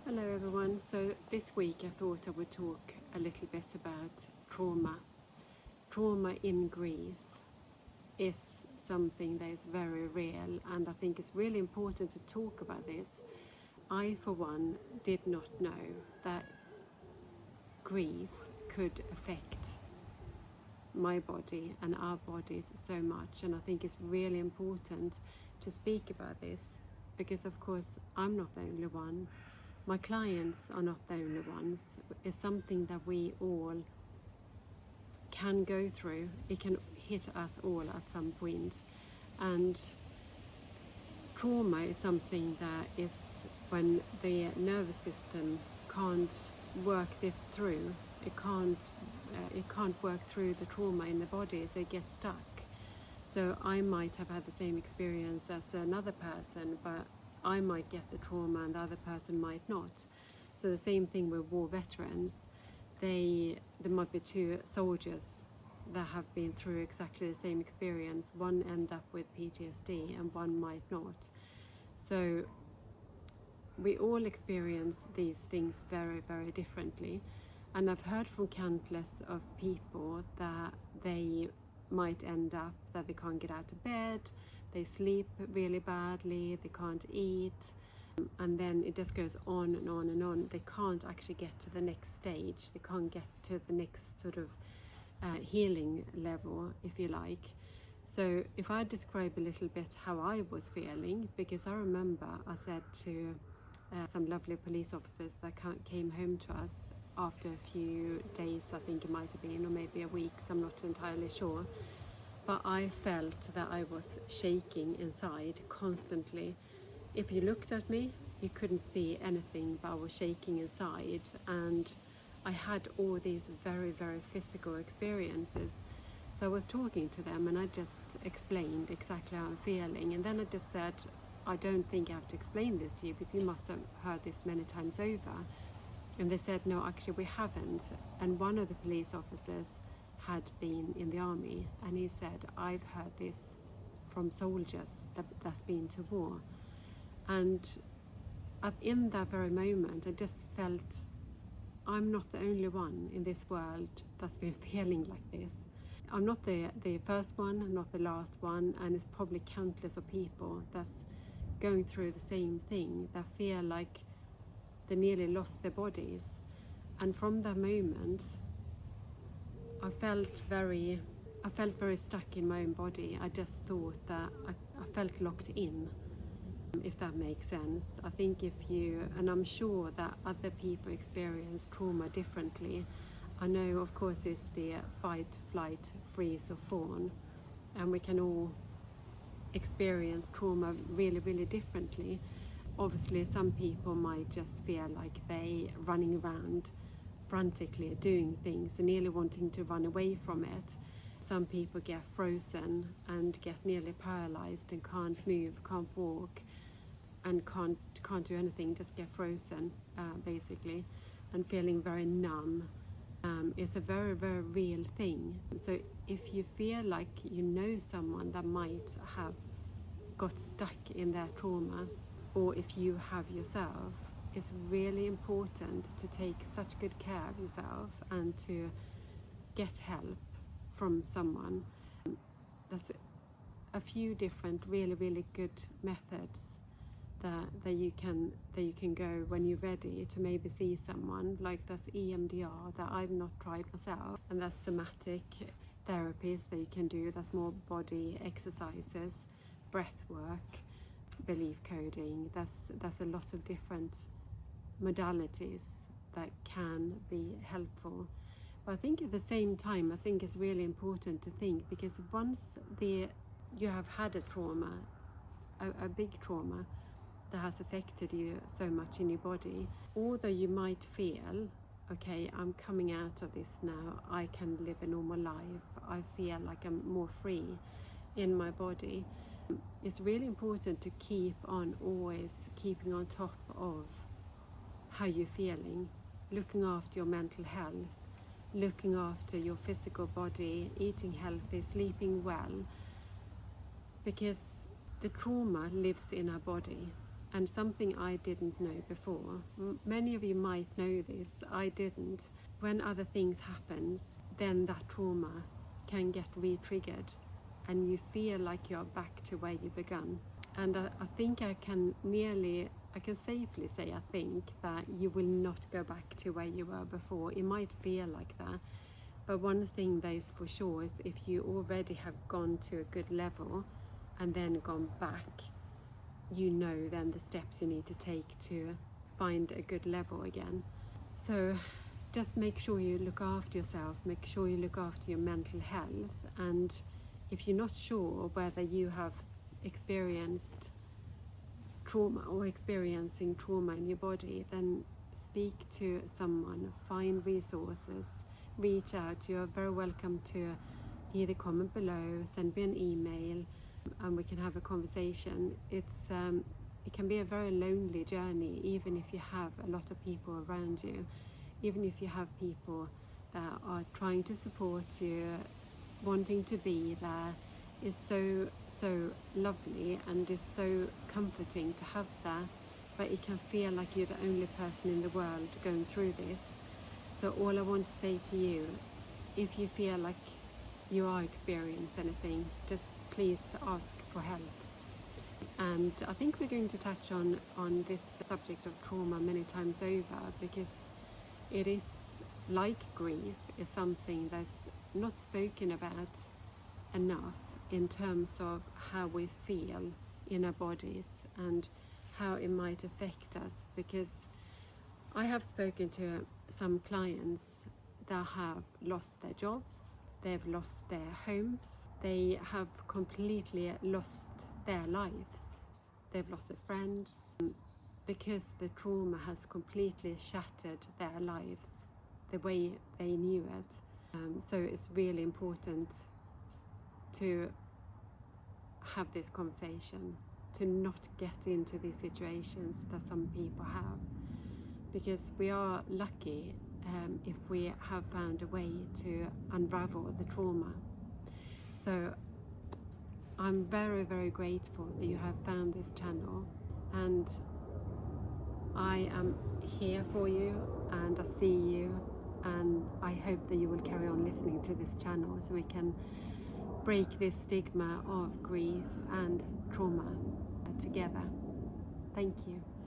Hello everyone, so this week I thought I would talk a little bit about trauma. Trauma in grief is something that is very real, and I think it's really important to talk about this. I, for one, did not know that grief could affect my body and our bodies so much, and I think it's really important to speak about this because, of course, I'm not the only one. My clients are not the only ones. It's something that we all can go through. It can hit us all at some point. And trauma is something that is when the nervous system can't work this through. It can't work through the trauma in the body, so it gets stuck. So I might have had the same experience as another person, but I might get the trauma and the other person might not. So the same thing with war veterans. There might be two soldiers that have been through exactly the same experience. One end up with PTSD and one might not. So we all experience these things very, very differently. And I've heard from countless of people that they might end up that they can't get out of bed, they sleep really badly, they can't eat, and then it just goes on and on and on. They can't actually get to the next stage. They can't get to the next sort of healing level, if you like. So if I describe a little bit how I was feeling, because I remember I said to some lovely police officers that came home to us after a few days, I think it might have been, or maybe a week, so I'm not entirely sure. But I felt that I was shaking inside constantly. If you looked at me, you couldn't see anything, but I was shaking inside. And I had all these very, very physical experiences. So I was talking to them and I just explained exactly how I'm feeling. And then I just said, I don't think I have to explain this to you because you must have heard this many times over. And they said, no, actually we haven't. And one of the police officers had been in the army, and he said, I've heard this from soldiers that's been to war. And in that very moment I just felt I'm not the only one in this world that's been feeling like this. I'm not the first one, not the last one, and it's probably countless of people that's going through the same thing, that feel like they nearly lost their bodies. And from that moment I felt very stuck in my own body. I just thought that I felt locked in, if that makes sense. I think and I'm sure that other people experience trauma differently. I know, of course, it's the fight, flight, freeze or fawn, and we can all experience trauma really, really differently. Obviously, some people might just feel like they running around frantically doing things and nearly wanting to run away from it. Some people get frozen and get nearly paralyzed and can't move, can't walk, and can't do anything, just get frozen basically, and feeling very numb. It's a very, very real thing. So if you feel like you know someone that might have got stuck in their trauma, or if you have yourself, it's really important to take such good care of yourself and to get help from someone. There's a few different really, really good methods that you can go when you're ready to maybe see someone. Like there's EMDR that I've not tried myself, and there's somatic therapies that you can do. There's more body exercises, breath work, belief coding. There's a lot of different modalities that can be helpful. But I think at the same time, I think it's really important to think, because once you have had a trauma, a big trauma that has affected you so much in your body, although you might feel, okay, I'm coming out of this now, I can live a normal life, I feel like I'm more free in my body, it's really important to keep on always keeping on top of how you're feeling, looking after your mental health, looking after your physical body, eating healthy, sleeping well, because the trauma lives in our body. And something I didn't know before, many of you might know this, I didn't. When other things happens, then that trauma can get re-triggered and you feel like you're back to where you began. And I think I can safely say, I think, that you will not go back to where you were before. It might feel like that, but one thing that is for sure is if you already have gone to a good level and then gone back, you know then the steps you need to take to find a good level again. So just make sure you look after yourself, make sure you look after your mental health, and if you're not sure whether you have experienced trauma or experiencing trauma in your body, then speak to someone, find resources, reach out. You are very welcome to either comment below, send me an email, and we can have a conversation. It can be a very lonely journey, even if you have a lot of people around you, even if you have people that are trying to support you, wanting to be there. Is so lovely and is so comforting to have that, but it can feel like you're the only person in the world going through this. So all I want to say to you, if you feel like you are experiencing anything, just please ask for help. And I think we're going to touch on this subject of trauma many times over, because it is, like grief, is something that's not spoken about enough in terms of how we feel in our bodies and how it might affect us. Because I have spoken to some clients that have lost their jobs, they've lost their homes, they have completely lost their lives, they've lost their friends, because the trauma has completely shattered their lives the way they knew it. So it's really important to have this conversation, to not get into these situations that some people have, because we are lucky if we have found a way to unravel the trauma. So I'm very, very grateful that you have found this channel, and I am here for you and I see you, and I hope that you will carry on listening to this channel so we can break this stigma of grief and trauma together. Thank you.